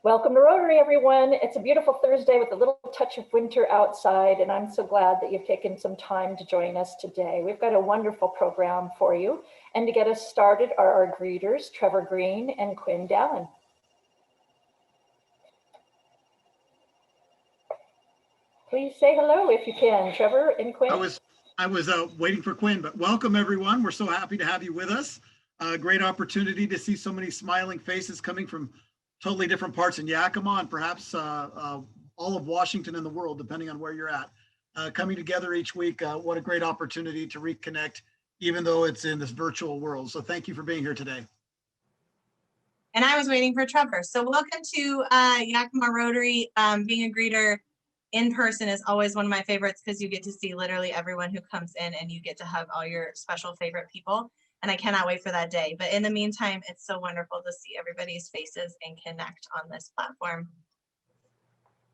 Welcome to Rotary, everyone. It's a beautiful Thursday with a little touch of winter outside, and I'm so glad that you've taken some time to join us today. We've got a wonderful program for you, and to get us started are our greeters, Trevor Green and Quinn Dallin. Please say hello if you can, Trevor and Quinn. I was waiting for Quinn, but welcome everyone. We're so happy to have you with us. Great opportunity to see so many smiling faces coming from totally different parts in Yakima and perhaps all of Washington and the world, depending on where you're at. Coming together each week, what a great opportunity to reconnect, even though it's in this virtual world. So thank you for being here today. And I was waiting for Trevor. So welcome to Yakima Rotary. Being a greeter in person is always one of my favorites because you get to see literally everyone who comes in and you get to hug all your special favorite people. And I cannot wait for that day. But in the meantime, it's so wonderful to see everybody's faces and connect on this platform.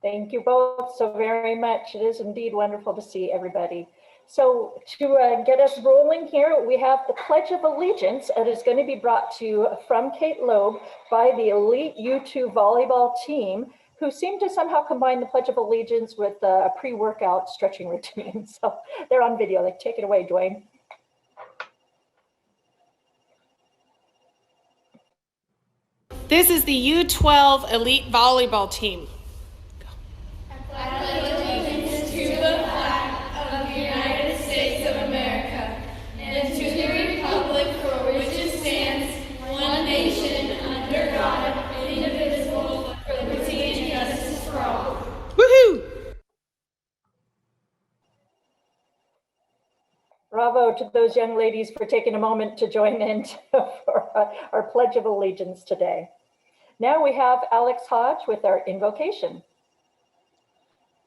Thank you both so very much. It is indeed wonderful to see everybody. So to get us rolling here, we have the Pledge of Allegiance that is going to be brought to you from Kate Loeb by the elite U2 volleyball team, who seem to somehow combine the Pledge of Allegiance with a pre-workout stretching routine. So they're on video. Like, take it away, Dwayne. This is the U12 elite volleyball team. I pledge allegiance to the flag of the United States of America and to the republic for which it stands, one nation, under God, indivisible, with liberty and justice for all. Woohoo! Bravo to those young ladies for taking a moment to join in for our Pledge of Allegiance today. Now we have Alex Hodge with our invocation.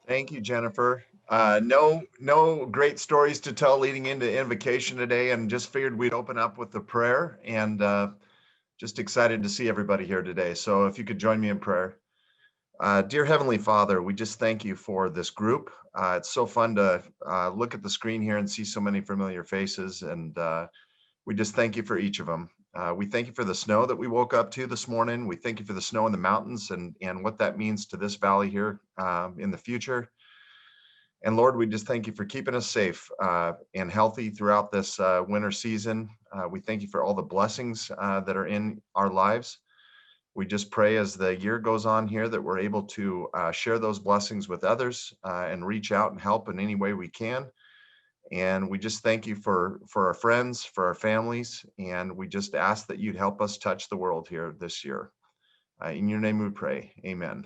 Thank you, Jennifer. No great stories to tell leading into invocation today, and just figured we'd open up with the prayer, and just excited to see everybody here today. So if you could join me in prayer. Dear Heavenly Father, we just thank you for this group. It's so fun to look at the screen here and see so many familiar faces, and we just thank you for each of them. We thank you for the snow that we woke up to this morning. We thank you for the snow in the mountains and what that means to this valley here in the future. And Lord, we just thank you for keeping us safe and healthy throughout this winter season. We thank you for all the blessings that are in our lives. We just pray as the year goes on here that we're able to share those blessings with others and reach out and help in any way we can. And we just thank you for our friends, for our families, and we just ask that you'd help us touch the world here this year. In your name we pray, amen.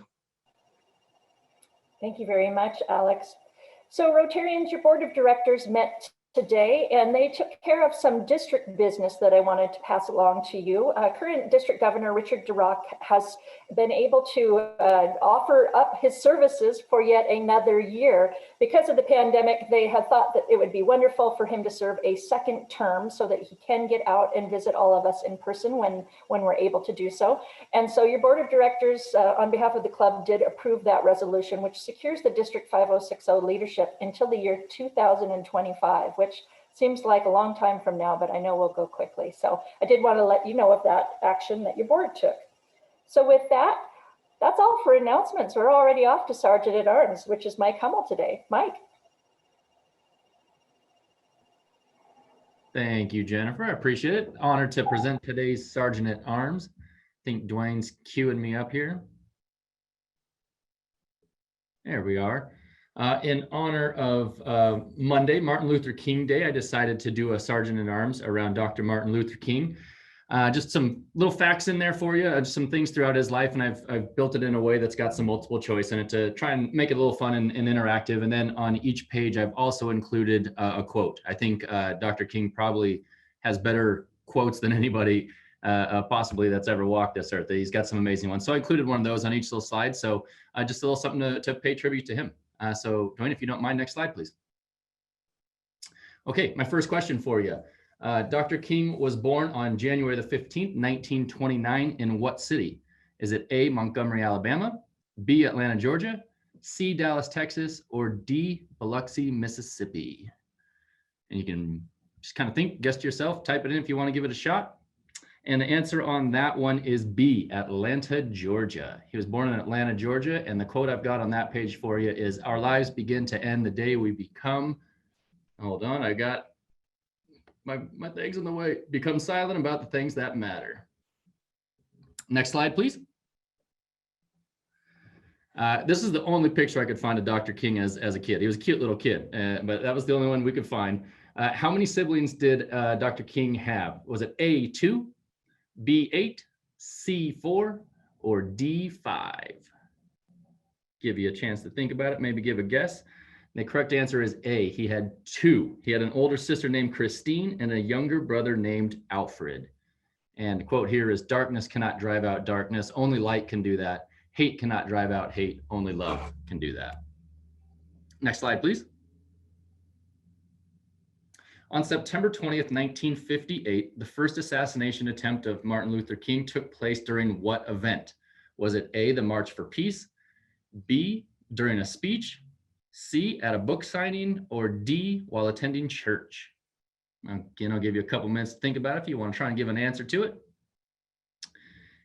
Thank you very much, Alex. So Rotarians, your board of directors met today, and they took care of some district business that I wanted to pass along to you. Current District Governor Richard Durock has been able to offer up his services for yet another year. Because of the pandemic, they had thought that it would be wonderful for him to serve a second term so that he can get out and visit all of us in person when we're able to do so. And so your board of directors, on behalf of the club, did approve that resolution, which secures the District 5060 leadership until the year 2025, which seems like a long time from now, but I know we'll go quickly. So I did want to let you know of that action that your board took. So with that, that's all for announcements. We're already off to Sergeant at Arms, which is Mike Hummel today. Mike. Thank you, Jennifer. I appreciate it. Honored to present today's Sergeant at Arms. I think Dwayne's queuing me up here. There we are. In honor of Monday, Martin Luther King Day, I decided to do a Sergeant at Arms around Dr. Martin Luther King. Just some little facts in there for you, just some things throughout his life, and I've built it in a way that's got some multiple choice in it to try and make it a little fun and interactive. And then on each page, I've also included a quote. I think Dr. King probably has better quotes than anybody possibly that's ever walked this earth. He's got some amazing ones. So I included one of those on each little slide. So just a little something to pay tribute to him. So Dwayne, if you don't mind, next slide, please. Okay, my first question for you. Dr. King was born on January the 15th, 1929 in what city? Is it A, Montgomery, Alabama, B, Atlanta, Georgia, C, Dallas, Texas, or D, Biloxi, Mississippi? And you can just kind of think, guess to yourself, type it in if you want to give it a shot. And the answer on that one is B, Atlanta, Georgia. He was born in Atlanta, Georgia. And the quote I've got on that page for you is, "Our lives begin to end the day we become," hold on, I got my things in the way, "become silent about the things that matter." Next slide, please. This is the only picture I could find of Dr. King as a kid. He was a cute little kid, but that was the only one we could find. How many siblings did Dr. King have? Was it A, 2, B, 8, C, 4, or D, 5? Give you a chance to think about it, maybe give a guess. The correct answer is A. He had 2. He had an older sister named Christine and a younger brother named Alfred. And the quote here is, "Darkness cannot drive out darkness. Only light can do that. Hate cannot drive out hate. Only love can do that." Next slide, please. On September 20th, 1958, the first assassination attempt of Martin Luther King took place during what event? Was it A, the March for Peace, B, during a speech, C, at a book signing, or D, while attending church? Again, I'll give you a couple minutes to think about it if you want to try and give an answer to it.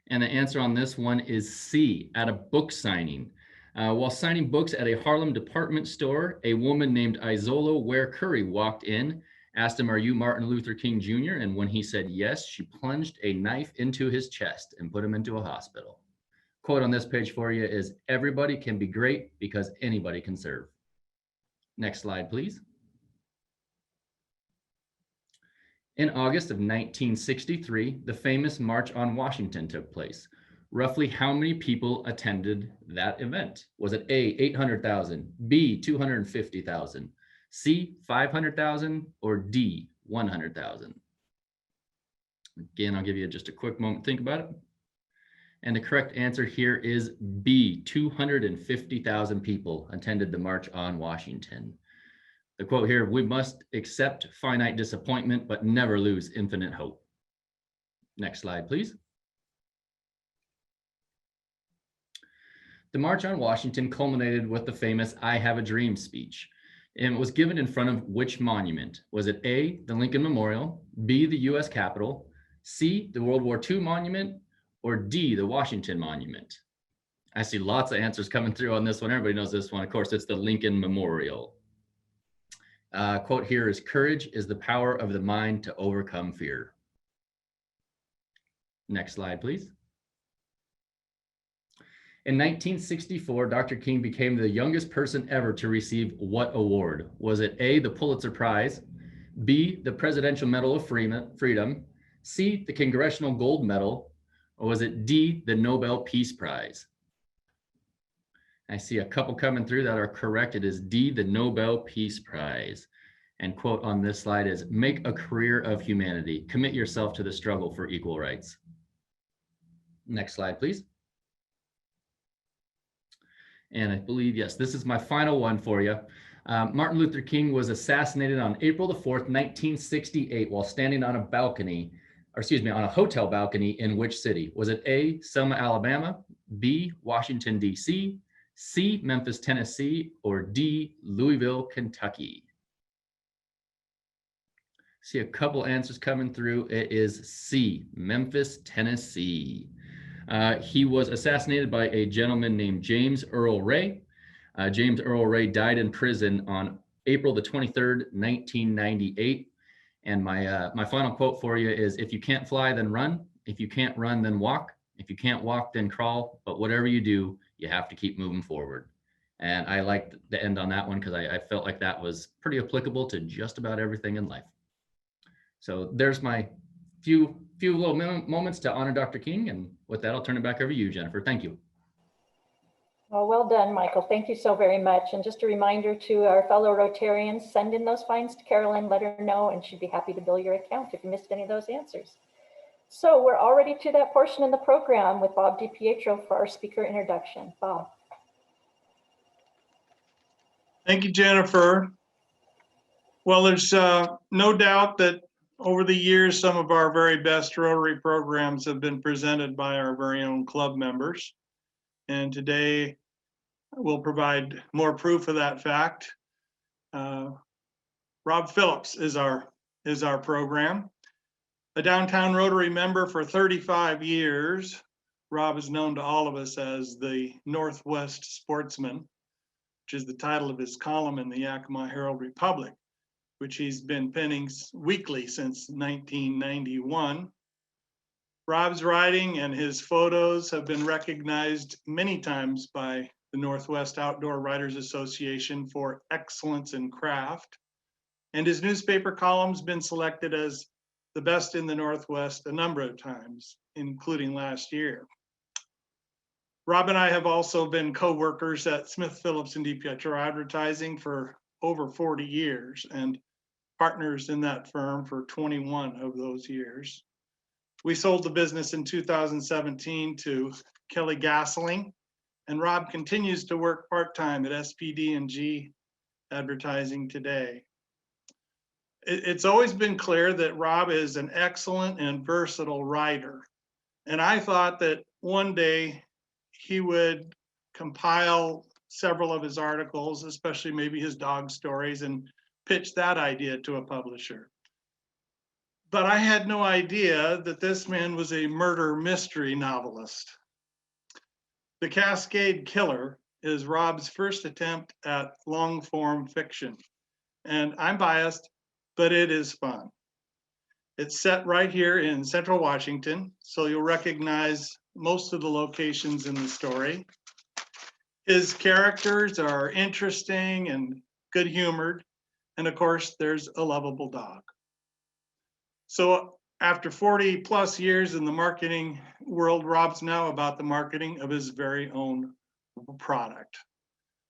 And the answer on this one is C, at a book signing. While signing books at a Harlem department store, a woman named Isola Ware Curry walked in, asked him, "Are you Martin Luther King Jr.?" And when he said yes, she plunged a knife into his chest and put him into a hospital. Quote on this page for you is, "Everybody can be great because anybody can serve." Next slide, please. In August of 1963, the famous March on Washington took place. Roughly how many people attended that event? Was it A, 800,000, B, 250,000, C, 500,000, or D, 100,000? Again, I'll give you just a quick moment to think about it. And the correct answer here is B, 250,000 people attended the March on Washington. The quote here, "We must accept finite disappointment, but never lose infinite hope." Next slide, please. The March on Washington culminated with the famous "I Have a Dream" speech. And it was given in front of which monument? Was it A, the Lincoln Memorial, B, the US Capitol, C, the World War II monument, or D, the Washington Monument? I see lots of answers coming through on this one. Everybody knows this one. Of course, it's the Lincoln Memorial. Quote here is, "Courage is the power of the mind to overcome fear." Next slide, please. In 1964, Dr. King became the youngest person ever to receive what award? Was it A, the Pulitzer Prize, B, the Presidential Medal of Freedom, C, the Congressional Gold Medal, or was it D, the Nobel Peace Prize? I see a couple coming through that are correct. It is D, the Nobel Peace Prize. And quote on this slide is, "Make a career of humanity. Commit yourself to the struggle for equal rights." Next slide, please. And I believe, yes, this is my final one for you. Martin Luther King was assassinated on April the 4th, 1968, while standing on a balcony, or excuse me, on a hotel balcony in which city? Was it A, Selma, Alabama, B, Washington, D.C., C, Memphis, Tennessee, or D, Louisville, Kentucky? See a couple answers coming through. It is C, Memphis, Tennessee. He was assassinated by a gentleman named James Earl Ray. James Earl Ray died in prison on April the 23rd, 1998. And my final quote for you is, "If you can't fly, then run. If you can't run, then walk. If you can't walk, then crawl. But whatever you do, you have to keep moving forward." And I liked the end on that one because I felt like that was pretty applicable to just about everything in life. So there's my few little moments to honor Dr. King. And with that, I'll turn it back over to you, Jennifer. Thank you. Well done, Michael. Thank you so very much. And just a reminder to our fellow Rotarians, send in those finds to Carolyn, let her know, and she'd be happy to bill your account if you missed any of those answers. So we're already to that portion in the program with Bob DiPietro for our speaker introduction. Bob. Thank you, Jennifer. Well, there's no doubt that over the years, some of our very best Rotary programs have been presented by our very own club members. And today we'll provide more proof of that fact. Rob Phillips is our program. A downtown Rotary member for 35 years, Rob is known to all of us as the Northwest Sportsman, which is the title of his column in the Yakima Herald-Republic, which he's been penning weekly since 1991. Rob's writing and his photos have been recognized many times by the Northwest Outdoor Writers Association for excellence in craft. And his newspaper column's been selected as the best in the Northwest a number of times, including last year. Rob and I have also been co-workers at Smith, Phillips, and DiPietro Advertising for over 40 years and partners in that firm for 21 of those years. We sold the business in 2017 to Kelly Gasoline, and Rob continues to work part-time at SPD&G Advertising today. It's always been clear that Rob is an excellent and versatile writer. And I thought that one day he would compile several of his articles, especially maybe his dog stories, and pitch that idea to a publisher. But I had no idea that this man was a murder mystery novelist. The Cascade Killer is Rob's first attempt at long form fiction. And I'm biased, but it is fun. It's set right here in Central Washington, so you'll recognize most of the locations in the story. His characters are interesting and good humored. And of course, there's a lovable dog. So after 40 plus years in the marketing world, Rob's now about the marketing of his very own product.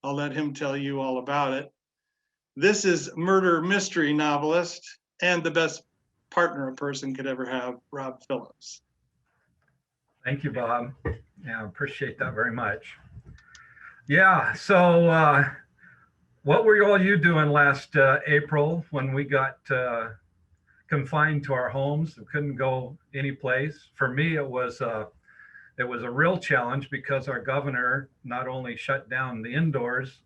I'll let him tell you all about it. This is murder mystery novelist and the best partner a person could ever have, Rob Phillips. Thank you, Bob. Yeah, I appreciate that very much. Yeah, so what were all you doing last April when we got confined to our homes? We couldn't go any place. For me, it was a real challenge because our governor not only shut down the indoors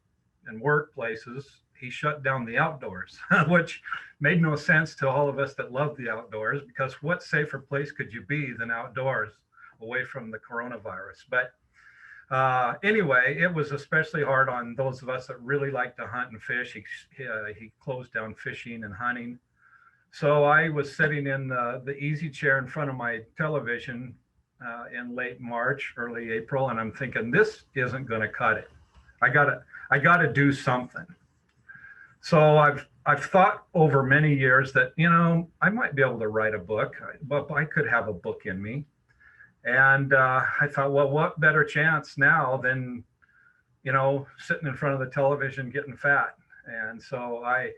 and workplaces, he shut down the outdoors, which made no sense to all of us that love the outdoors, because what safer place could you be than outdoors away from the coronavirus? But anyway, it was especially hard on those of us that really like to hunt and fish. He closed down fishing and hunting. So I was sitting in the easy chair in front of my television in late March, early April, and I'm thinking, this isn't going to cut it. I gotta do something. So I've thought over many years that, you know, I might be able to write a book, but I could have a book in me. And I thought, well, what better chance now than, you know, sitting in front of the television getting fat. And so I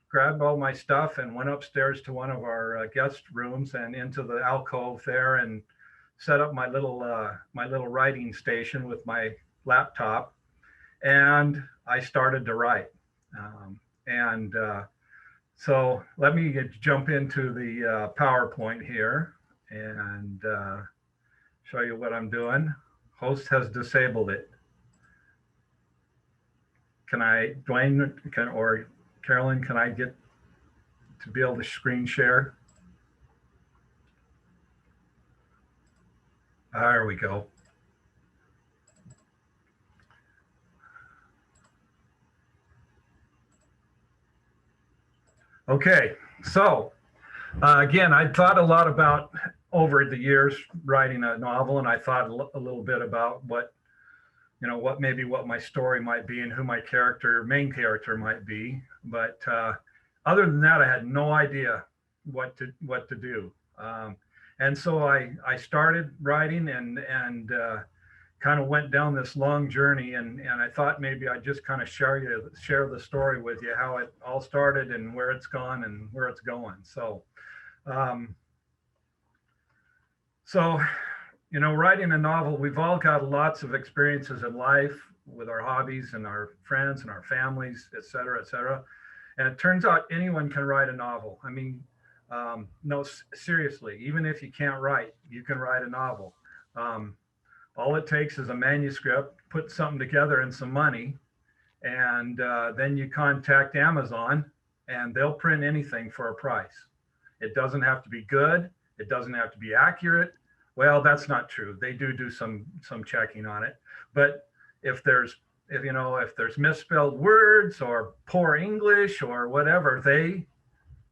grabbed all my stuff and went upstairs to one of our guest rooms and into the alcove there and set up my little writing station with my laptop. And I started to write. So let me jump into the PowerPoint here and show you what I'm doing. Host has disabled it. Can I, Dwayne, or Carolyn, can I get to be able to screen share? There we go. Okay, so again, I thought a lot about over the years writing a novel, and I thought a little bit about what, you know, what my story might be and who my main character might be. But other than that, I had no idea what to do. And so I started writing and kind of went down this long journey, and I thought maybe I'd just kind of share the story with you, how it all started and where it's gone and where it's going. So, you know, writing a novel, we've all got lots of experiences in life with our hobbies and our friends and our families, et cetera, et cetera. And it turns out anyone can write a novel. I mean, no, seriously, even if you can't write, you can write a novel. All it takes is a manuscript, put something together and some money, and then you contact Amazon and they'll print anything for a price. It doesn't have to be good. It doesn't have to be accurate. Well, that's not true. They do some checking on it. But if there's misspelled words or poor English or whatever,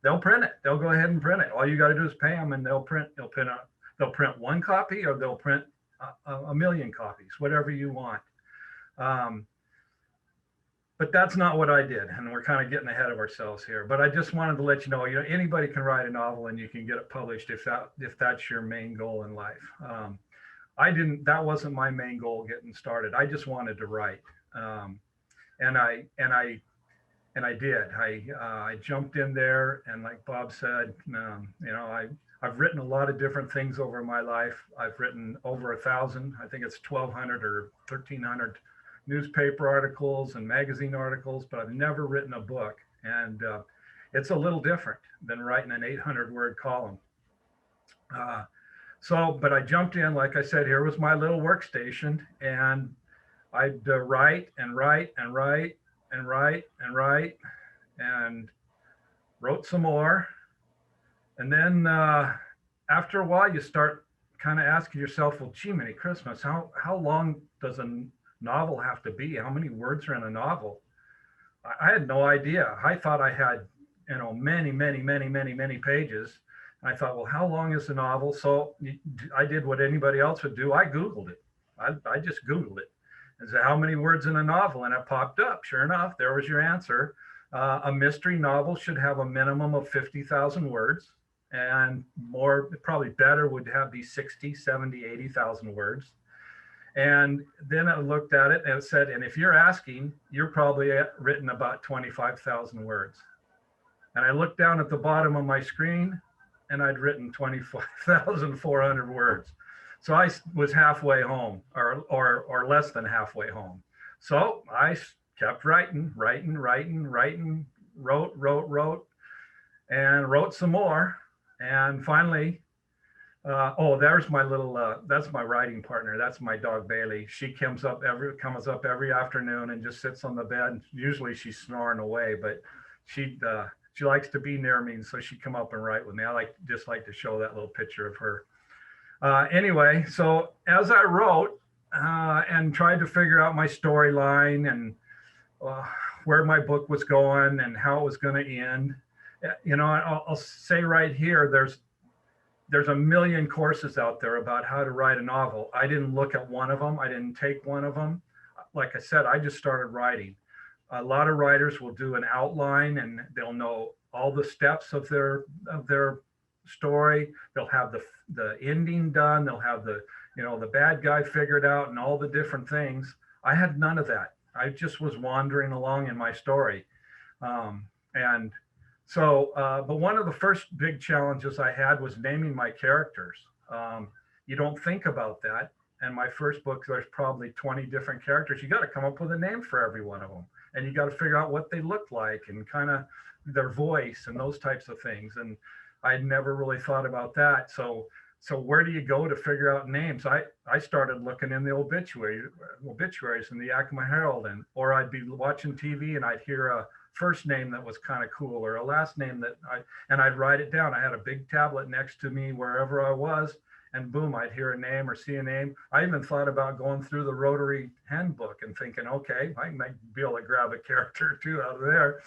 they'll print it. They'll go ahead and print it. All you got to do is pay them, and they'll print one copy, or they'll print a million copies, whatever you want. But that's not what I did, and we're kind of getting ahead of ourselves here. But I just wanted to let you know, anybody can write a novel and you can get it published if that's your main goal in life. That wasn't my main goal getting started. I just wanted to write, and I did. I jumped in there, and like Bob said, I've written a lot of different things over my life. I've written over 1,000, I think it's 1,200 or 1,300 newspaper articles and magazine articles, but I've never written a book. And it's a little different than writing an 800-word column. But I jumped in, like I said, here was my little workstation, and I'd write and write and write and write and write, and wrote some more. And then after a while, you start kind of asking yourself, well, gee, many Christmas, how long does a novel have to be? How many words are in a novel? I had no idea. I thought I had, many pages. And I thought, well, how long is the novel? So I did what anybody else would do. I Googled it. I just Googled it and said, how many words in a novel? And it popped up. Sure enough, there was your answer. A mystery novel should have a minimum of 50,000 words, and more, probably better, would have be 60, 70, 80,000 words. And then I looked at it and it said, and if you're asking, you're probably written about 25,000 words. And I looked down at the bottom of my screen, and I'd written 25,400 words. So I was halfway home, or less than halfway home. So I kept writing, wrote, and wrote some more. And finally, there's my little, that's my writing partner. That's my dog, Bailey. She comes up every afternoon and just sits on the bed. Usually she's snoring away, but she likes to be near me. And so she'd come up and write with me. I just like to show that little picture of her. Anyway, so as I wrote and tried to figure out my storyline and where my book was going and how it was going to end, I'll say right here, there's a million courses out there about how to write a novel. I didn't look at one of them. I didn't take one of them. Like I said, I just started writing. A lot of writers will do an outline, and they'll know all the steps of their story. They'll have the ending done. They'll have the bad guy figured out and all the different things. I had none of that. I just was wandering along in my story. But one of the first big challenges I had was naming my characters. You don't think about that. And my first book, there's probably 20 different characters. You got to come up with a name for every one of them. And you got to figure out what they look like and kind of their voice and those types of things. And I'd never really thought about that. So where do you go to figure out names? I started looking in the obituaries in the Yakima Herald, or I'd be watching TV and I'd hear a first name that was kind of cool, or a last name and I'd write it down. I had a big tablet next to me wherever I was, and boom, I'd hear a name or see a name. I even thought about going through the Rotary handbook and thinking, okay, I might be able to grab a character or two out of there.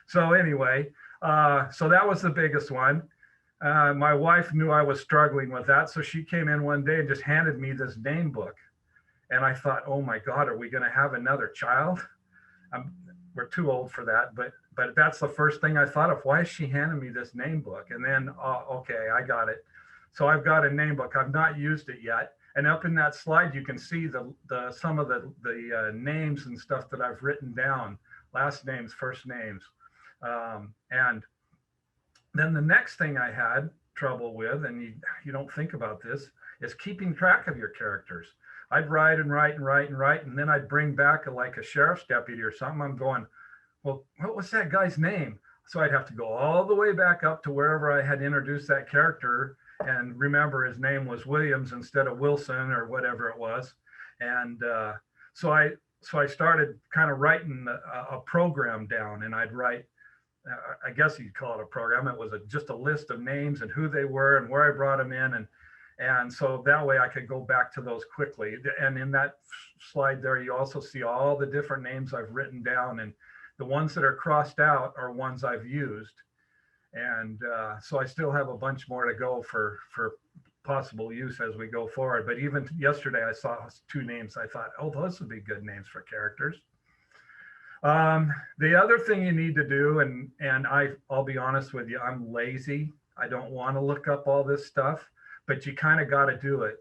So anyway, so that was the biggest one. My wife knew I was struggling with that, so she came in one day and just handed me this name book. And I thought, oh my God, are we going to have another child? We're too old for that, but that's the first thing I thought of. Why is she handing me this name book? And then, okay, I got it. So I've got a name book. I've not used it yet. And up in that slide, you can see some of the names and stuff that I've written down, last names, first names. And then the next thing I had trouble with, and you don't think about this, is keeping track of your characters. I'd write and write and write and write, and then I'd bring back like a sheriff's deputy or something. I'm going, well, what was that guy's name? So I'd have to go all the way back up to wherever I had introduced that character and remember his name was Williams instead of Wilson or whatever it was. And so I started kind of writing a program down, and I'd write I guess you'd call it a program. It was just a list of names and who they were and where I brought them in. And so that way I could go back to those quickly. And in that slide there, you also see all the different names I've written down, and the ones that are crossed out are ones I've used. And so I still have a bunch more to go for possible use as we go forward. But even yesterday, I saw 2 names. I thought, oh, those would be good names for characters. The other thing you need to do, and I'll be honest with you, I'm lazy. I don't want to look up all this stuff, but you kind of got to do it.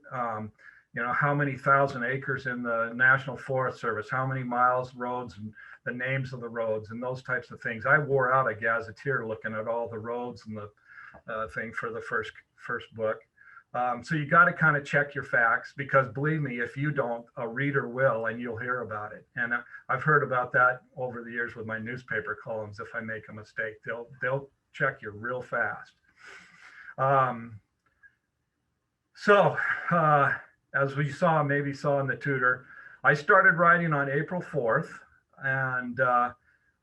You know, how many thousand acres in the National Forest Service, how many miles, roads, and the names of the roads and those types of things. I wore out a gazetteer looking at all the roads and the thing for the first book. So you got to kind of check your facts, because believe me, if you don't, a reader will, and you'll hear about it. And I've heard about that over the years with my newspaper columns. If I make a mistake, they'll check you real fast. As we maybe saw in the tutor, I started writing on April 4th, and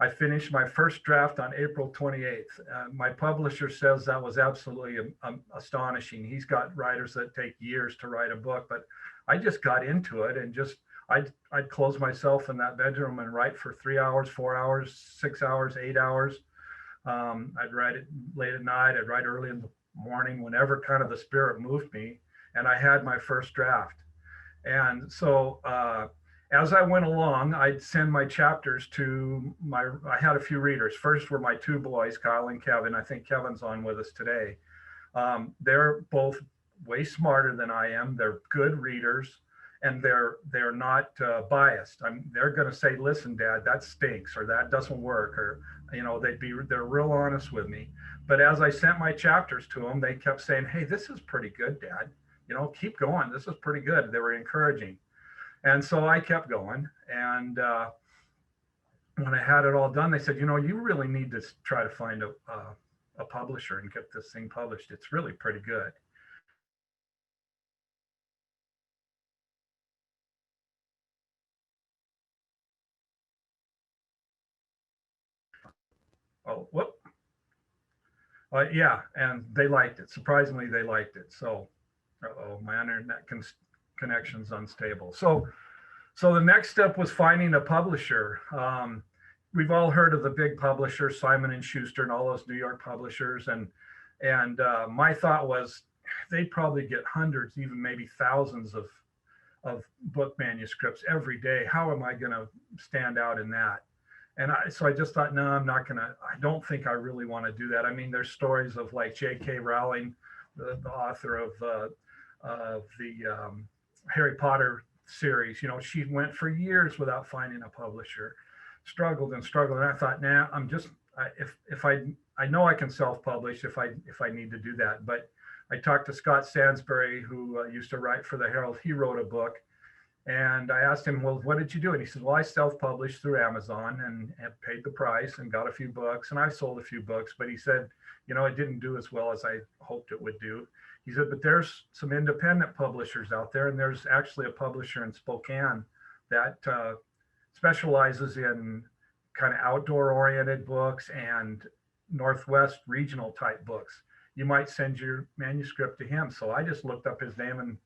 I finished my first draft on April 28th. My publisher says that was absolutely astonishing. He's got writers that take years to write a book, but I just got into it and I'd close myself in that bedroom and write for 3 hours, 4 hours, 6 hours, 8 hours. I'd write it late at night. I'd write early in the morning, whenever kind of the spirit moved me. And I had my first draft. And so as I went along, I'd send my chapters to I had a few readers. First were my 2 boys, Kyle and Kevin. I think Kevin's on with us today. They're both way smarter than I am. They're good readers, and they're not biased. They're going to say, listen, Dad, that stinks, or that doesn't work, or, you know, they're real honest with me. But as I sent my chapters to them, they kept saying, hey, this is pretty good, Dad. You know, keep going. This is pretty good. They were encouraging. And so I kept going. And when I had it all done, they said, you know, you really need to try to find a publisher and get this thing published. It's really pretty good. Oh, whoop. Yeah, and they liked it. Surprisingly, they liked it. So, my internet connection's unstable. So the next step was finding a publisher. We've all heard of the big publishers, Simon & Schuster and all those New York publishers. And my thought was they'd probably get hundreds, even maybe thousands of book manuscripts every day. How am I going to stand out in that? And so I just thought, no, I'm not going to, I don't think I really want to do that. I mean, there's stories of like J.K. Rowling, the author of the Harry Potter series. You know, she went for years without finding a publisher, struggled and struggled. And I thought, nah, if I know I can self-publish if I need to do that. But I talked to Scott Stansbury, who used to write for the Herald. He wrote a book. And I asked him, well, what did you do? And he said, well, I self-published through Amazon and paid the price and got a few books. And I sold a few books. But he said, you know, it didn't do as well as I hoped it would do. He said, but there's some independent publishers out there. And there's actually a publisher in Spokane that specializes in kind of outdoor oriented books and Northwest regional type books. You might send your manuscript to him. So I just looked up his name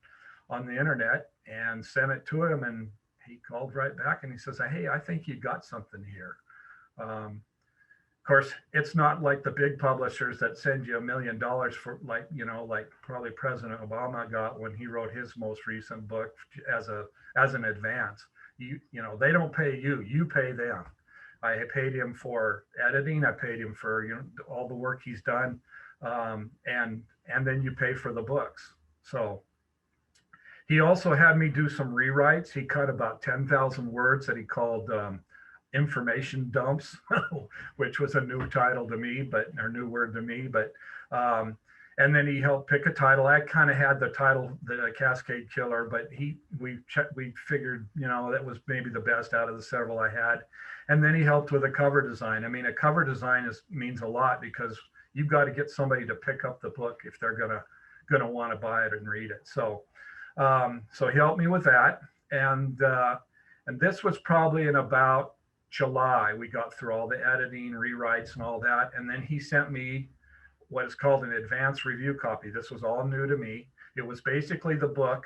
on the internet and sent it to him, and he called right back and he says, hey, I think you got something here. Of course, it's not like the big publishers that send you $1 million for, like, you know, like probably President Obama got when he wrote his most recent book as an advance. You know, they don't pay you, you pay them. I paid him for editing. I paid him for, you know, all the work he's done. And then you pay for the books. So he also had me do some rewrites. He cut about 10,000 words that he called information dumps, which was a new title to me, or new word to me. But and then he helped pick a title. I kind of had the title, the Cascade Killer, but we figured, you know, that was maybe the best out of the several I had. And then he helped with a cover design. I mean, a cover design means a lot because you've got to get somebody to pick up the book if they're gonna want to buy it and read it. So he helped me with that, and this was probably in about July. We got through all the editing, rewrites, and all that. And then he sent me what is called an advanced review copy. This was all new to me. It was basically the book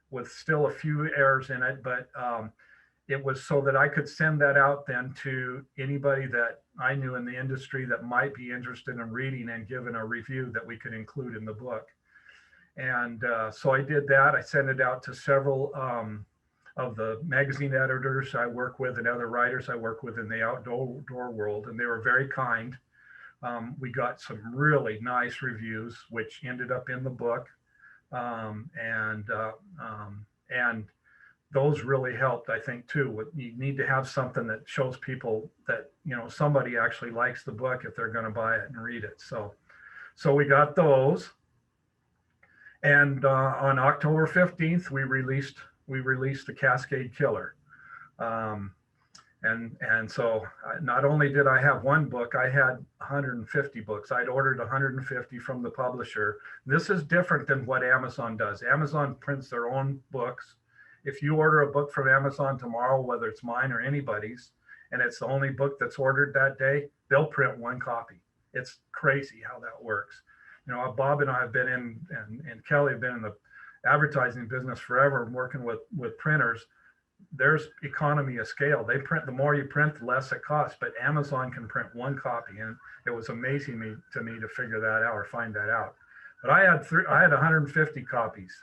with still a few errors in it, but it was so that I could send that out then to anybody that I knew in the industry that might be interested in reading and giving a review that we could include in the book. And so I did that. I sent it out to several of the magazine editors I work with and other writers I work with in the outdoor world, and they were very kind. We got some really nice reviews, which ended up in the book. And those really helped, I think, too. You need to have something that shows people that, you know, somebody actually likes the book if they're going to buy it and read it. So we got those. And on October 15th, we released the Cascade Killer. And so not only did I have one book, I had 150 books. I'd ordered 150 from the publisher. This is different than what Amazon does. Amazon prints their own books. If you order a book from Amazon tomorrow, whether it's mine or anybody's, and it's the only book that's ordered that day, they'll print one copy. It's crazy how that works. You know, Bob and I have been in, and Kelly have been in the advertising business forever, working with printers. There's economy of scale. They print, the more you print, the less it costs, but Amazon can print one copy. And it was amazing to me to figure that out or find that out. But I had 150 copies.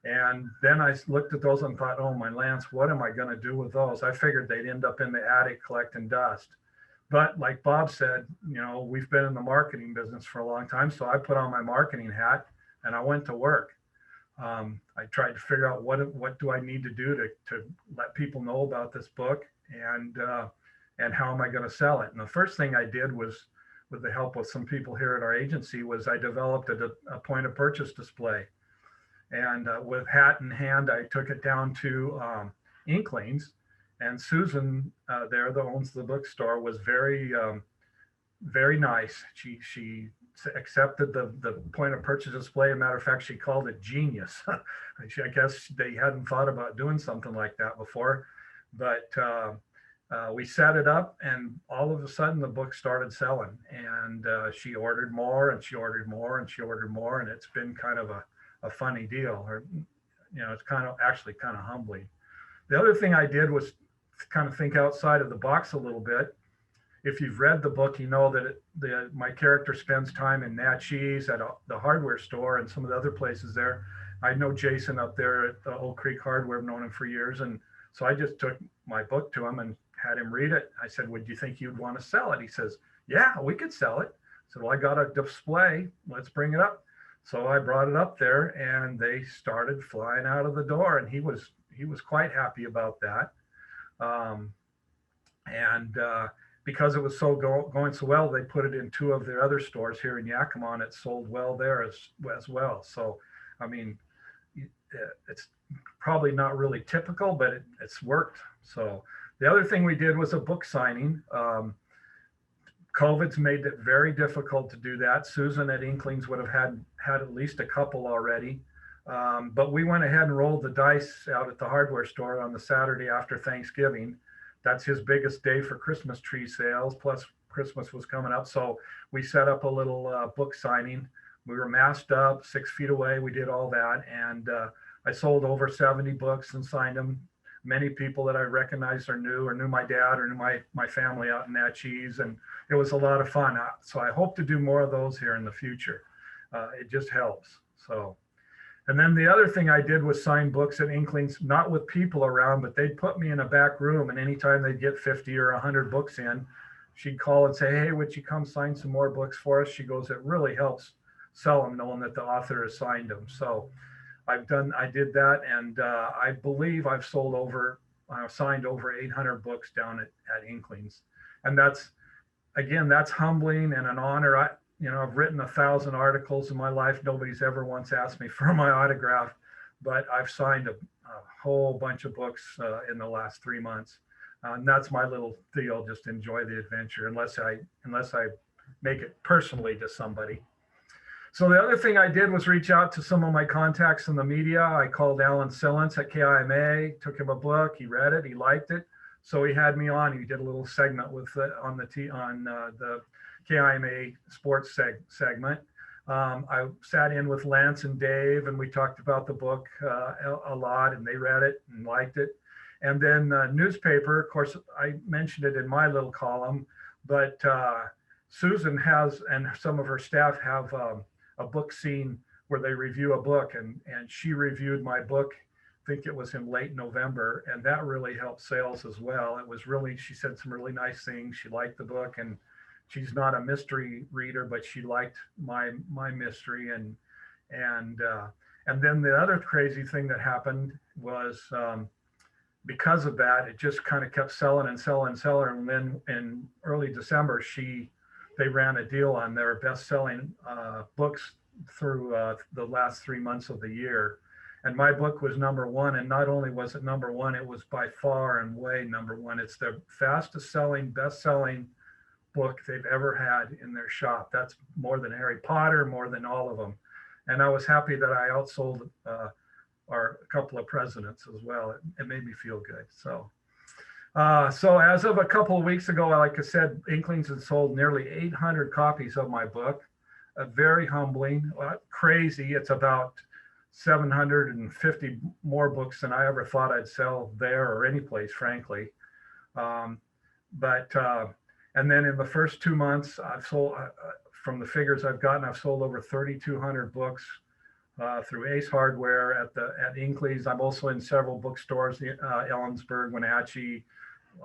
And then I looked at those and thought, oh my Lance, what am I going to do with those? I figured they'd end up in the attic collecting dust. But like Bob said, you know, we've been in the marketing business for a long time. So I put on my marketing hat and I went to work. I tried to figure out what do I need to do to let people know about this book, and how am I going to sell it. And the first thing I did was, with the help of some people here at our agency, was I developed a point of purchase display. And with hat in hand, I took it down to Inklings, and Susan there, that owns the bookstore, was very nice. She accepted the point of purchase display. As a matter of fact, she called it genius. I guess they hadn't thought about doing something like that before, but we set it up, and all of a sudden the book started selling, and she ordered more, and she ordered more, and she ordered more, and it's been kind of a funny deal, or, you know, it's kind of humbling. The other thing I did was kind of think outside of the box a little bit. If you've read the book, you know that my character spends time in Natchez at the hardware store and some of the other places there. I know Jason up there at the Oak Creek Hardware. I've known him for years. And so I just took my book to him and had him read it. I said, would you think you'd want to sell it? He says, yeah, we could sell it. I said, well, I got a display. Let's bring it up. So I brought it up there, and they started flying out of the door, and he was quite happy about that. Because it was going so well, they put it in 2 of their other stores here in Yakima, and it sold well there as well. So, I mean, it's probably not really typical, but it's worked. So the other thing we did was a book signing. COVID's made it very difficult to do that. Susan at Inklings would have had at least a couple already. But we went ahead and rolled the dice out at the hardware store on the Saturday after Thanksgiving. That's his biggest day for Christmas tree sales, plus Christmas was coming up. So we set up a little book signing. We were masked up 6 feet away. We did all that. And I sold over 70 books and signed them. Many people that I recognized or knew my dad or knew my family out in Natchez. And it was a lot of fun. So I hope to do more of those here in the future. It just helps. So. And then the other thing I did was sign books at Inklings, not with people around, but they'd put me in a back room, and anytime they'd get 50 or 100 books in, she'd call and say, hey, would you come sign some more books for us? She goes, it really helps sell them knowing that the author has signed them. So I did that, and I believe I've signed over 800 books down at Inklings. And that's humbling and an honor. I've written 1,000 articles in my life. Nobody's ever once asked me for my autograph, but I've signed a whole bunch of books in the last 3 months. And that's my little deal. Just enjoy the adventure, unless I make it personally to somebody. So the other thing I did was reach out to some of my contacts in the media. I called Alan Sillence at KIMA, took him a book. He read it. He liked it. So he had me on. He did a little segment with on the KIMA sports segment. I sat in with Lance and Dave, and we talked about the book a lot, and they read it and liked it. And then newspaper, of course, I mentioned it in my little column, but Susan has, and some of her staff have a book scene where they review a book, and she reviewed my book. I think it was in late November, and that really helped sales as well. It was really, she said some really nice things. She liked the book, and she's not a mystery reader, but she liked my mystery. And then the other crazy thing that happened was because of that, it just kind of kept selling and selling and selling. And then in early December, they ran a deal on their best-selling books through the last 3 months of the year. And my book was #1. And not only was it #1, it was by far and way #1. It's the fastest selling, best-selling book they've ever had in their shop. That's more than Harry Potter, more than all of them. And I was happy that I outsold our couple of presidents as well. It made me feel good. So as of a couple of weeks ago, like I said, Inklings had sold nearly 800 copies of my book. Very humbling, crazy. It's about 750 more books than I ever thought I'd sell there or any place, frankly. And then in the first 2 months, I've sold, from the figures I've gotten, I've sold over 3,200 books through Ace Hardware at Inklings. I'm also in several bookstores, Ellensburg, Wenatchee,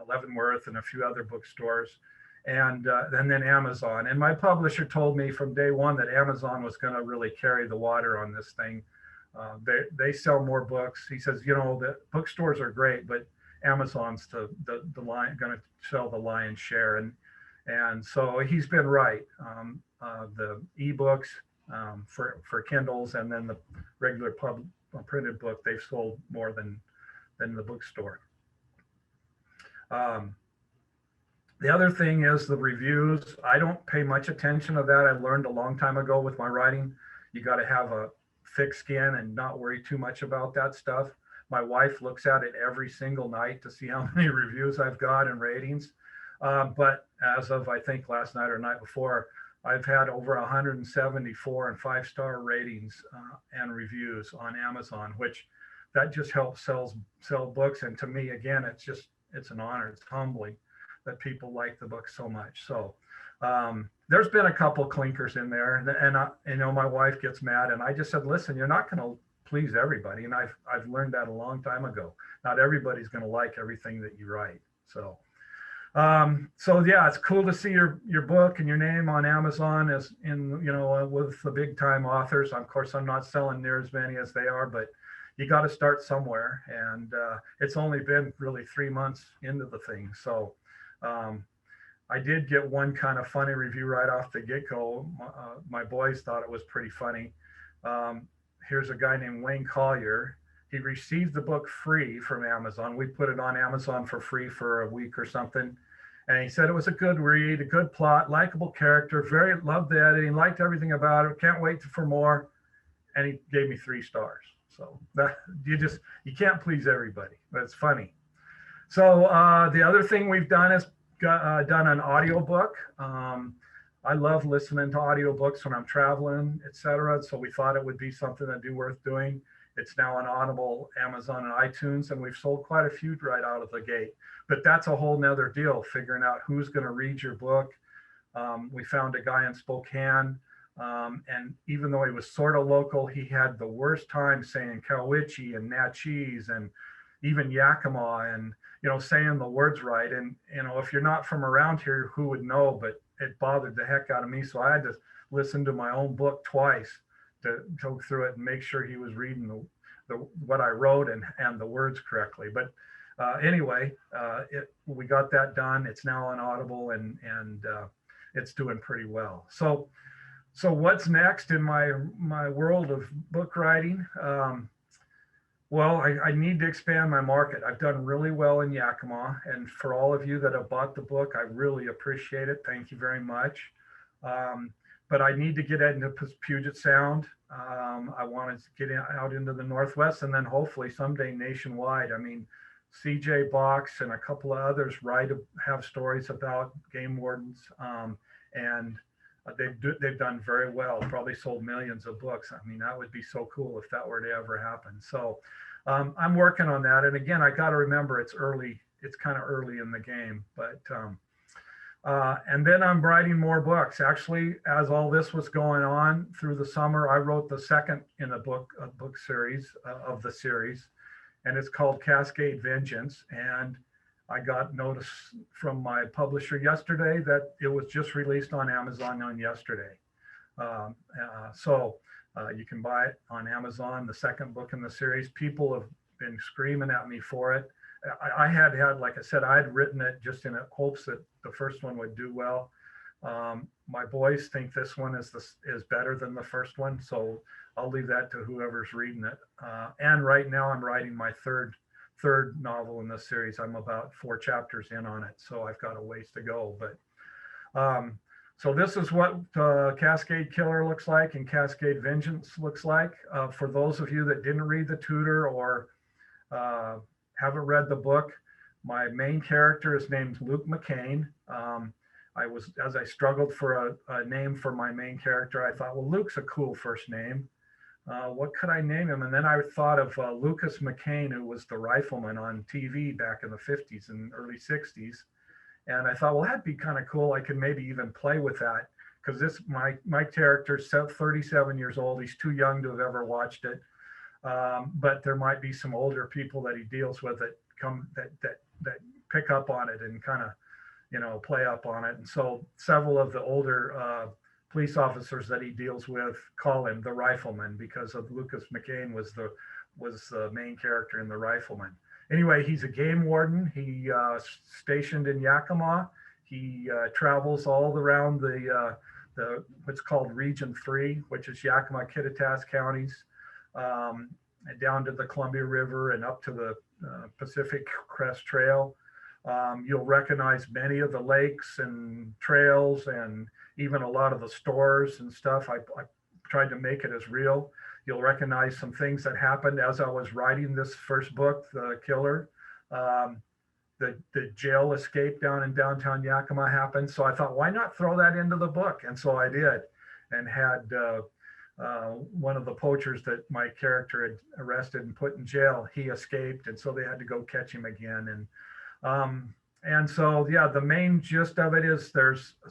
Leavenworth, and a few other bookstores. And then Amazon. And my publisher told me from day one that Amazon was going to really carry the water on this thing. They sell more books. He says, the bookstores are great, but Amazon's the line going to sell the lion's share. And so he's been right. The ebooks for Kindles, and then the regular printed book, they've sold more than the bookstore. The other thing is the reviews. I don't pay much attention to that. I learned a long time ago with my writing, you got to have a thick skin and not worry too much about that stuff. My wife looks at it every single night to see how many reviews I've got and ratings. But as of, I think, last night or night before, I've had over 174 and 5-star ratings and reviews on Amazon, which that just helps sell books. And to me, again, it's an honor. It's humbling that people like the book so much. So there's been a couple clinkers in there, and my wife gets mad, and I just said, listen, you're not going to please everybody. And I've learned that a long time ago. Not everybody's going to like everything that you write. So yeah, it's cool to see your book and your name on Amazon as in, with the big time authors. Of course, I'm not selling near as many as they are, but you got to start somewhere. And it's only been really 3 months into the thing. So I did get one kind of funny review right off the get-go. My boys thought it was pretty funny. Here's a guy named Wayne Collier. He received the book free from Amazon. We put it on Amazon for free for a week or something. And he said it was a good read, a good plot, likable character, loved the editing, liked everything about it, can't wait for more. And he gave me 3 stars. So you can't please everybody, but it's funny. So the other thing we've done is done an audiobook. I love listening to audiobooks when I'm traveling, etc. So we thought it would be something that'd be worth doing. It's now on Audible, Amazon, and iTunes, and we've sold quite a few right out of the gate. But that's a whole nother deal, figuring out who's going to read your book. We found a guy in Spokane, and even though he was sort of local, he had the worst time saying Cowiche and Natchez and even Yakima, and saying the words right. And if you're not from around here, who would know? But it bothered the heck out of me, so I had to listen to my own book twice to go through it and make sure he was reading what I wrote and the words correctly. But anyway, we got that done. It's now on Audible, and it's doing pretty well. So what's next in my world of book writing? Well, I need to expand my market. I've done really well in Yakima, and for all of you that have bought the book, I really appreciate it. Thank you very much. But I need to get into Puget Sound. I want to get out into the Northwest, and then hopefully someday nationwide. I mean, CJ Box and a couple of others have stories about game wardens, and they've done very well. Probably sold millions of books. I mean, that would be so cool if that were to ever happen. So I'm working on that. And again, I got to remember it's early. It's kind of early in the game, but and then I'm writing more books. Actually, as all this was going on through the summer, I wrote the second in a book series of the series, and it's called Cascade Vengeance. And I got notice from my publisher yesterday that it was just released on Amazon on yesterday. So you can buy it on Amazon, the second book in the series. People have been screaming at me for it. I had, like I said, I had written it just in hopes that the first one would do well. My boys think this one is better than the first one, so I'll leave that to whoever's reading it. And right now I'm writing my third novel in this series. I'm about 4 chapters in on it, so I've got a ways to go. But so this is what Cascade Killer looks like and Cascade Vengeance looks like. For those of you that didn't read the tutor or haven't read the book, my main character is named Luke McCain. As I struggled for a name for my main character, I thought, well, Luke's a cool first name. What could I name him? And then I thought of Lucas McCain, who was the rifleman on TV back in the 50s and early 60s. And I thought, well, that'd be kind of cool. I could maybe even play with that, because my character's 37 years old. He's too young to have ever watched it. But there might be some older people that he deals with that pick up on it and kind of, play up on it. And so several of the older police officers that he deals with call him the Rifleman because of Lucas McCain was the main character in the Rifleman. Anyway, he's a game warden. He stationed in Yakima. He travels all around the what's called Region 3, which is Yakima, Kittitas counties, down to the Columbia River and up to the Pacific Crest Trail. You'll recognize many of the lakes and trails and even a lot of the stores and stuff. I tried to make it as real. You'll recognize some things that happened as I was writing this first book, The Killer. The jail escape down in downtown Yakima happened. So I thought, why not throw that into the book? And so I did, and had one of the poachers that my character had arrested and put in jail, he escaped. And so they had to go catch him again. And so, yeah, the main gist of it is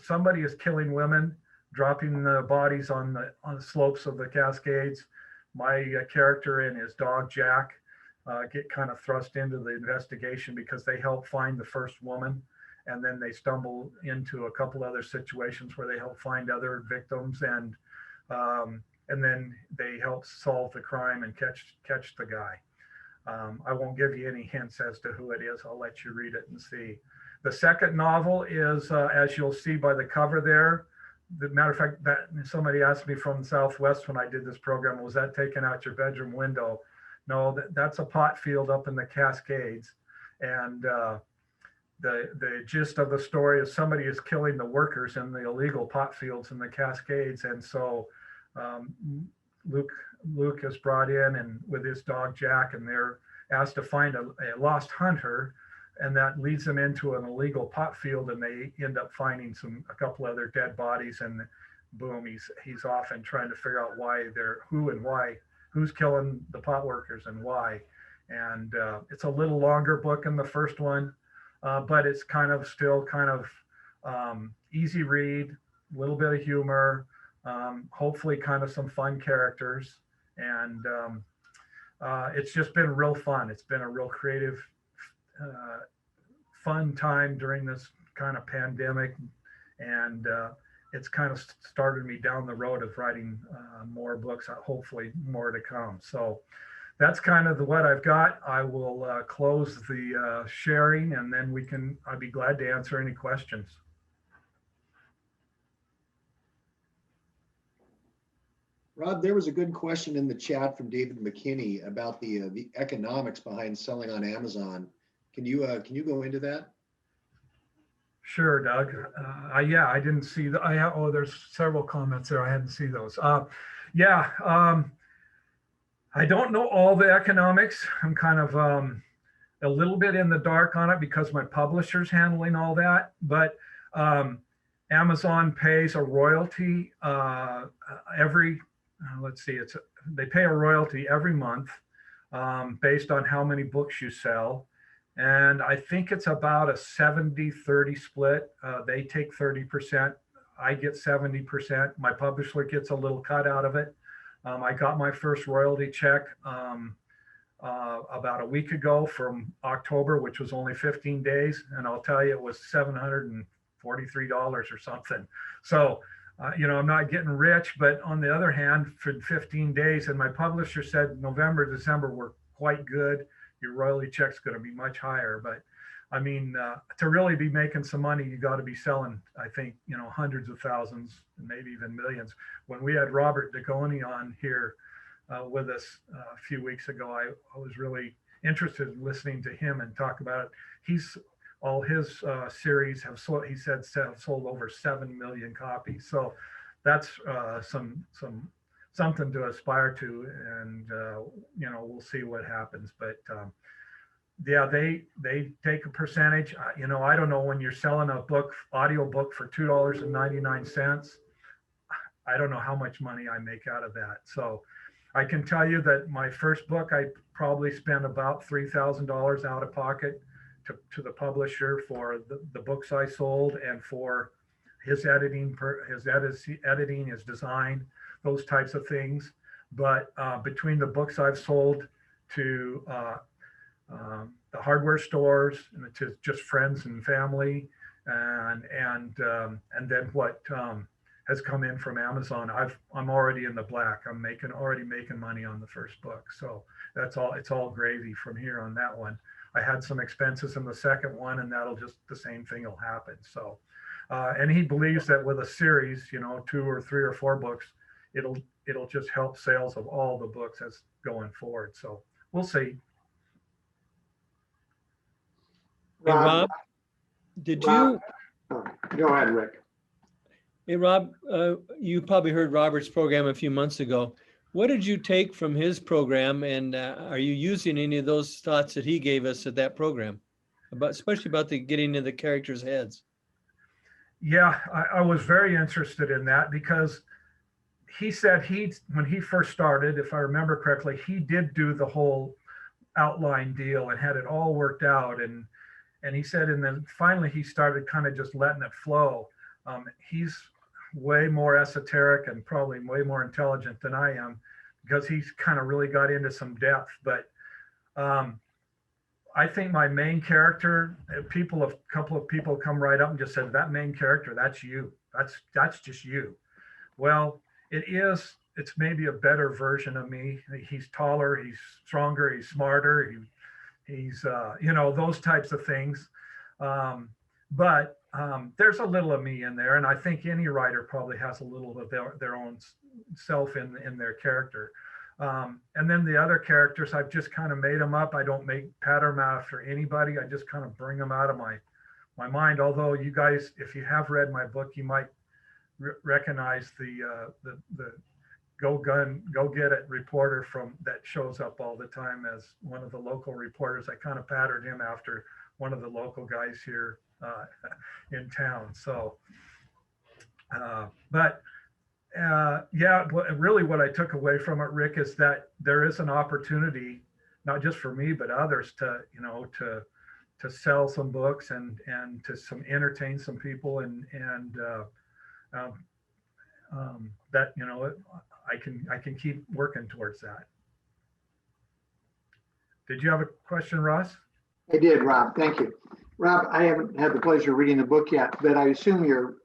somebody is killing women, dropping the bodies on the slopes of the Cascades. My character and his dog, Jack, get kind of thrust into the investigation because they help find the first woman. And then they stumble into a couple other situations where they help find other victims. And then they help solve the crime and catch the guy. I won't give you any hints as to who it is. I'll let you read it and see. The second novel is, as you'll see by the cover there, the matter of fact, that somebody asked me from the Southwest when I did this program, was that taken out your bedroom window? No, that's a pot field up in the Cascades. And the gist of the story is somebody is killing the workers in the illegal pot fields in the Cascades. And so Luke is brought in and with his dog Jack, and they're asked to find a lost hunter, and that leads them into an illegal pot field, and they end up finding a couple other dead bodies, and boom, he's off and trying to figure out who's killing the pot workers and why. And it's a little longer book than the first one, but it's still kind of easy read, a little bit of humor, hopefully kind of some fun characters. And it's just been real fun. It's been a real creative, fun time during this kind of pandemic. And it's kind of started me down the road of writing more books, hopefully more to come. So that's kind of what I've got. I will close the sharing, and then I'd be glad to answer any questions. Rob, there was a good question in the chat from David McKinney about the economics behind selling on Amazon. Can you go into that? Sure, Doug. Yeah, I didn't see there's several comments there. I hadn't seen those. I don't know all the economics. I'm kind of a little bit in the dark on it because my publisher's handling all that, but Amazon pays a royalty every, let's see, they pay a royalty every month based on how many books you sell. And I think it's about a 70-30 split. They take 30%, I get 70%. My publisher gets a little cut out of it. I got my first royalty check about a week ago from October, which was only 15 days. And I'll tell you, it was $743 or something. So, I'm not getting rich, but on the other hand, for 15 days, and my publisher said November, December were quite good. Your royalty check's going to be much higher. But I mean, to really be making some money, you got to be selling, I think, hundreds of thousands, and maybe even millions. When we had Robert Degoni on here with us a few weeks ago, I was really interested in listening to him and talk about it. All his series have sold, he said, sold over 7 million copies. So that's something to aspire to, and we'll see what happens. But yeah, they take a percentage. I don't know, when you're selling a audio book for $2.99, I don't know how much money I make out of that. So I can tell you that my first book, I probably spent about $3,000 out of pocket to the publisher for the books I sold, and for his editing, his design, those types of things. But between the books I've sold to the hardware stores, and to just friends and family, and then what has come in from Amazon, I'm already in the black. I'm already making money on the first book. So it's all gravy from here on that one. I had some expenses in the second one, and the same thing will happen. So, and he believes that with a series, 2 or 3 or 4 books, it'll just help sales of all the books as going forward. So we'll see. Hey, Rob, Go ahead, Rick. Hey, Rob, you probably heard Robert's program a few months ago. What did you take from his program, and are you using any of those thoughts that he gave us at that program, especially about the getting into the characters' heads? Yeah, I was very interested in that, because he said when he first started, if I remember correctly, he did do the whole outline deal and had it all worked out. And he said, and then finally he started kind of just letting it flow. He's way more esoteric and probably way more intelligent than I am, because he's kind of really got into some depth. But I think my main character, a couple of people come right up and just said, that main character, that's you. That's just you. Well, it's maybe a better version of me. He's taller, he's stronger, he's smarter, he's those types of things. But there's a little of me in there, and I think any writer probably has a little of their own self in their character. And then the other characters, I've just kind of made them up. I don't pattern them after anybody. I just kind of bring them out of my mind. Although you guys, if you have read my book, you might recognize the go get it reporter that shows up all the time as one of the local reporters. I kind of patterned him after one of the local guys here in town. So, really what I took away from it, Rick, is that there is an opportunity, not just for me, but others to sell some books and to entertain some people, and that, I can keep working towards that. Did you have a question, Ross? I did, Rob. Thank you. Rob, I haven't had the pleasure of reading the book yet, but I assume your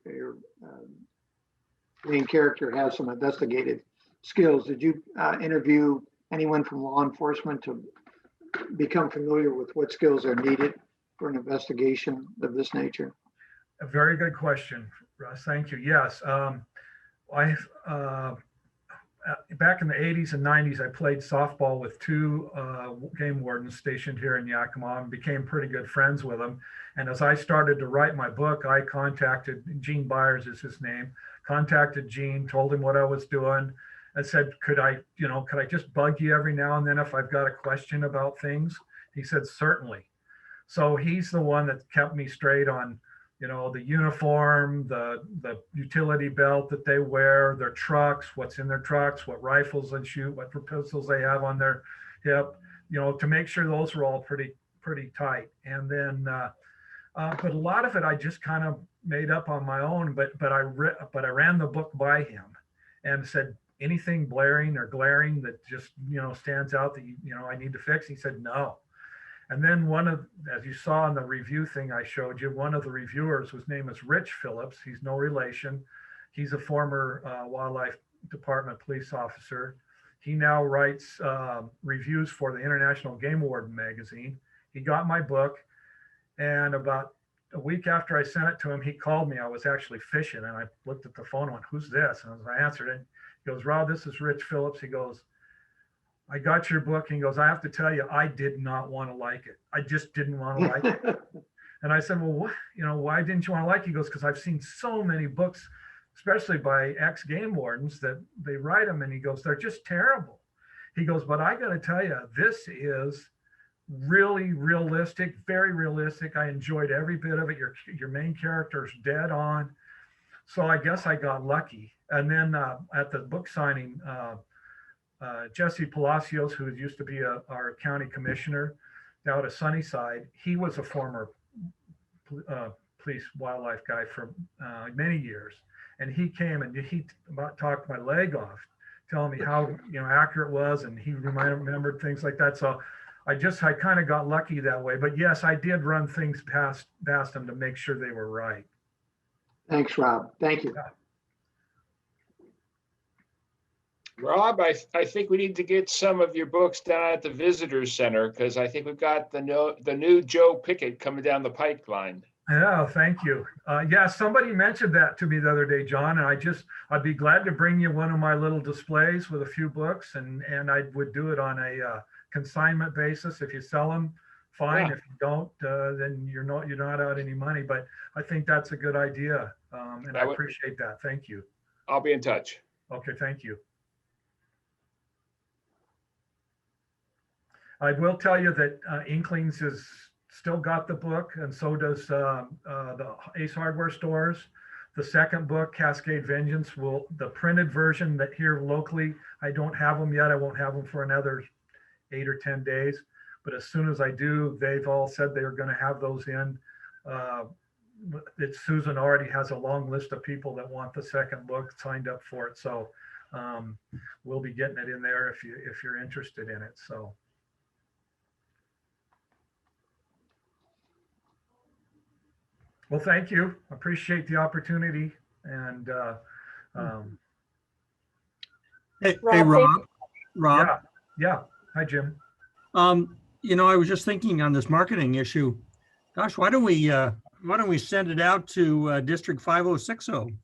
main character has some investigative skills. Did you interview anyone from law enforcement to become familiar with what skills are needed for an investigation of this nature? A very good question, Russ. Thank you. Yes. Back in the 80s and 90s, I played softball with 2 game wardens stationed here in Yakima, and became pretty good friends with them. And as I started to write my book, I contacted Gene Byers, is his name, contacted Gene, told him what I was doing. I said, could I just bug you every now and then if I've got a question about things? He said, certainly. So he's the one that kept me straight on, you know, the uniform, the utility belt that they wear, their trucks, what's in their trucks, what rifles they shoot, what pistols they have on their hip, you know, to make sure those are all pretty tight. And then, but a lot of it I just kind of made up on my own. But I ran the book by him and said, anything blaring or glaring that just, you know, stands out that you know I need to fix. He said no. And then as you saw in the review thing I showed you, one of the reviewers, whose name is Rich Phillips, he's no relation. He's a former wildlife department police officer. He now writes reviews for the International Game Warden magazine. He got my book, and about a week after I sent it to him, he called me. I was actually fishing, and I looked at the phone and went, who's this? And I answered it. He goes, Rob, this is Rich Phillips. He goes, I got your book. And he goes, I have to tell you, I did not want to like it. I just didn't want to like it. And I said, well, what, you know, why didn't you want to like it? He goes, because I've seen so many books, especially by ex-game wardens, that they write them. And he goes, they're just terrible. He goes, but I got to tell you, this is really realistic, very realistic. I enjoyed every bit of it. Your main character is dead on. So I guess I got lucky. And then at the book signing, Jesse Palacios, who used to be our county commissioner out of Sunnyside, he was a former police wildlife guy for many years. And he came and he about talked my leg off, telling me how, you know, accurate it was, and he remembered things like that. So I kind of got lucky that way. But yes, I did run things past them to make sure they were right. Thanks, Rob. Thank you. Rob, I think we need to get some of your books down at the Visitors Center, because I think we've got the new Joe Pickett coming down the pipeline. Yeah, thank you. Yeah, somebody mentioned that to me the other day, John, and I'd be glad to bring you one of my little displays with a few books, and I would do it on a consignment basis. If you sell them, fine. Yeah. If you don't, then you're not out any money. But I think that's a good idea, and I appreciate that. Thank you. I'll be in touch. Okay, thank you. I will tell you that Inklings has still got the book, and so does the Ace Hardware stores. The second book, Cascade Vengeance, the printed version that here locally, I don't have them yet. I won't have them for another 8 or 10 days. But as soon as I do, they've all said they're going to have those in. Susan already has a long list of people that want the second book signed up for it. So we'll be getting it in there if you're interested in it. So. Well, thank you. Appreciate the opportunity. And hey, Rob. Yeah. Hi, Jim. You know, I was just thinking on this marketing issue. Gosh, why don't we send it out to District 5060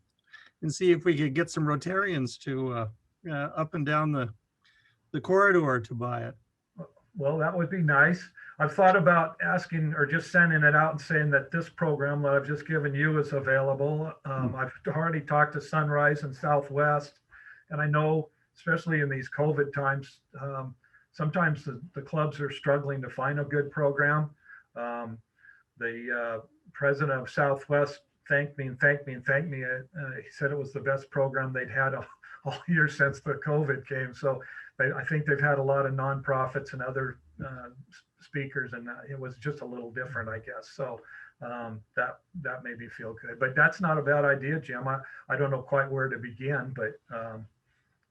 and see if we could get some Rotarians to up and down the corridor to buy it. Well, that would be nice. I've thought about asking or just sending it out and saying that this program that I've just given you is available. I've already talked to Sunrise and Southwest, and I know, especially in these COVID times, sometimes the clubs are struggling to find a good program. The president of Southwest thanked me. He said it was the best program they'd had all year since the COVID came. So I think they've had a lot of nonprofits and other speakers, and it was just a little different, I guess. So that made me feel good. But that's not a bad idea, Jim. I don't know quite where to begin, but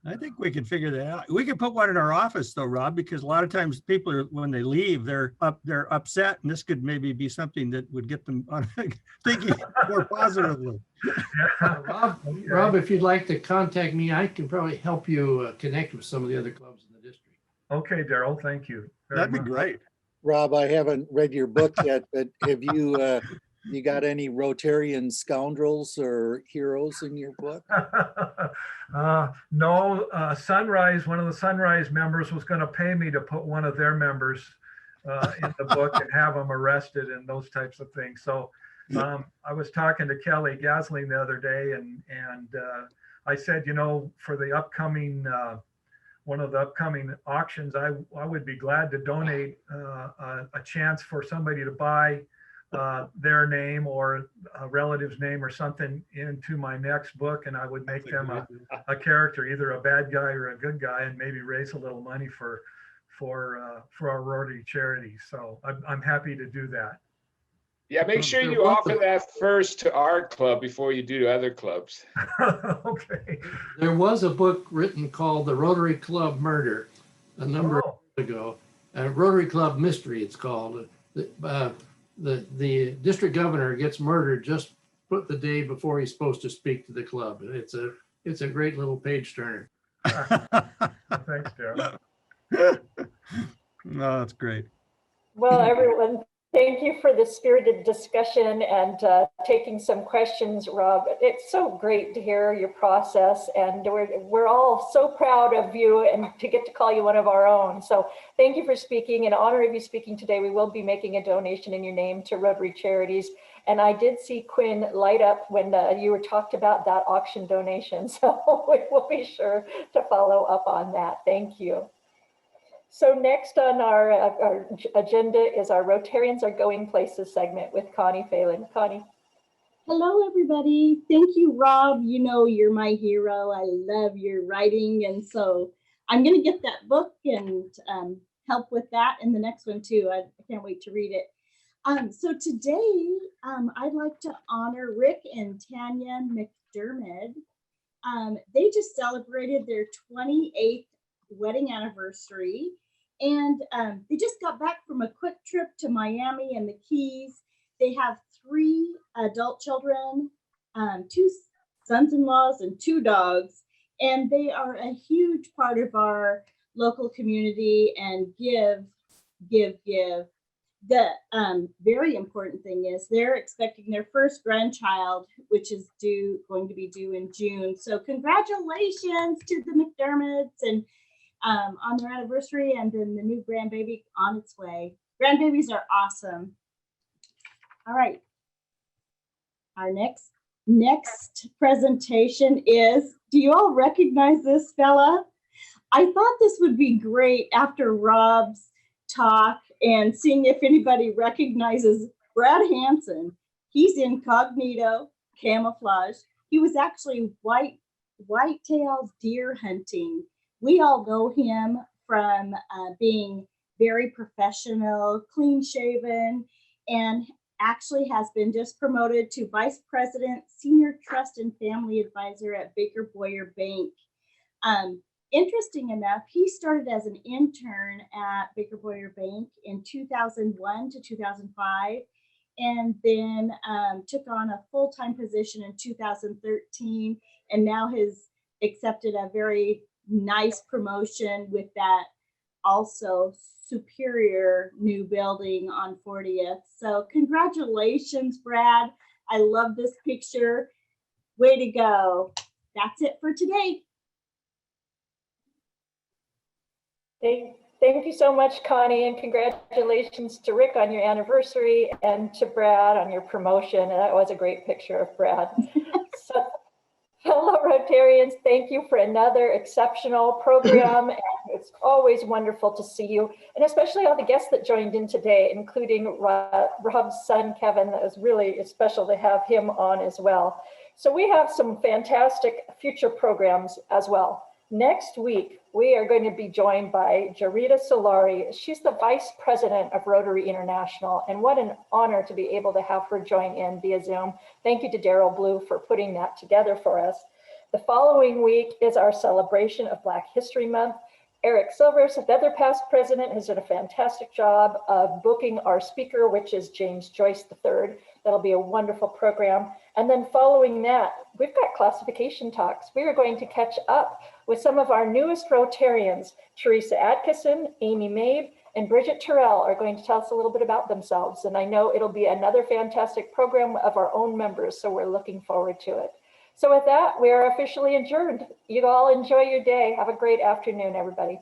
I think we can figure that out. We could put one in our office though, Rob, because a lot of times people are, when they leave, they're upset, and this could maybe be something that would get them thinking more positively. Rob, if you'd like to contact me, I can probably help you connect with some of the other clubs in the district. Okay, Daryl, thank you. That'd be great. Rob, I haven't read your book yet, but have you you got any Rotarian scoundrels or heroes in your book? No, Sunrise, one of the Sunrise members was going to pay me to put one of their members in the book and have them arrested and those types of things. So I was talking to Kelly Gasling the other day, and I said, you know, for the upcoming one of the upcoming auctions, I would be glad to donate a chance for somebody to buy their name or a relative's name or something into my next book, and I would make them a character, either a bad guy or a good guy, and maybe raise a little money for our Rotary charity. So I'm happy to do that. Yeah, make sure you offer that first to our club before you do to other clubs. Okay. There was a book written called The Rotary Club Murder a number of years ago. Rotary Club Mystery, it's called. The district governor gets murdered just the day before he's supposed to speak to the club. It's a great little page turner. Thanks, Darren. No, that's great. Well, everyone, thank you for the spirited discussion and taking some questions, Rob. It's so great to hear your process, and we're all so proud of you and to get to call you one of our own. So thank you for speaking. In honor of you speaking today, we will be making a donation in your name to Rotary Charities. And I did see Quinn light up when you were talked about that auction donation. So we will be sure to follow up on that. Thank you. So next on our agenda is our Rotarians Are Going Places segment with Connie Phelan. Connie. Hello, everybody. Thank you, Rob. You know, you're my hero. I love your writing. And so I'm going to get that book and help with that in the next one, too. I can't wait to read it. So today, I'd like to honor Rick and Tanya McDermott. They just celebrated their 28th wedding anniversary, and they just got back from a quick trip to Miami and the Keys. They have 3 adult children, 2 sons-in-laws, and 2 dogs, and they are a huge part of our local community and give. The very important thing is they're expecting their first grandchild, which is going to be due in June. So congratulations to the McDermotts and on their anniversary, and then the new grandbaby on its way. Grandbabies are awesome. All right. Our next presentation is, do you all recognize this fella? I thought this would be great after Rob's talk and seeing if anybody recognizes Brad Hansen. He's incognito, camouflage. He was actually white-tailed deer hunting. We all know him from being very professional, clean-shaven, and actually has been just promoted to Vice President, Senior Trust and Family Advisor at Baker Boyer Bank. Interesting enough, he started as an intern at Baker Boyer Bank in 2001 to 2005, and then took on a full-time position in 2013, and now has accepted a very nice promotion with that also superior new building on 40th. So congratulations, Brad. I love this picture. Way to go. That's it for today. Thank you so much, Connie, and congratulations to Rick on your anniversary and to Brad on your promotion. And that was a great picture of Brad. So, fellow Rotarians, thank you for another exceptional program. And it's always wonderful to see you, and especially all the guests that joined in today, including Rob's son, Kevin. That was really special to have him on as well. So we have some fantastic future programs as well. Next week, we are going to be joined by Jarita Solari. She's the Vice President of Rotary International, and what an honor to be able to have her join in via Zoom. Thank you to Daryl Blue for putting that together for us. The following week is our celebration of Black History Month. Eric Silvers, another past president, has done a fantastic job of booking our speaker, which is James Joyce III. That'll be a wonderful program. And then following that, we've got classification talks. We are going to catch up with some of our newest Rotarians. Teresa Atkinson, Amy Mabe, and Bridget Terrell are going to tell us a little bit about themselves. And I know it'll be another fantastic program of our own members, so we're looking forward to it. So with that, we are officially adjourned. You all enjoy your day. Have a great afternoon, everybody.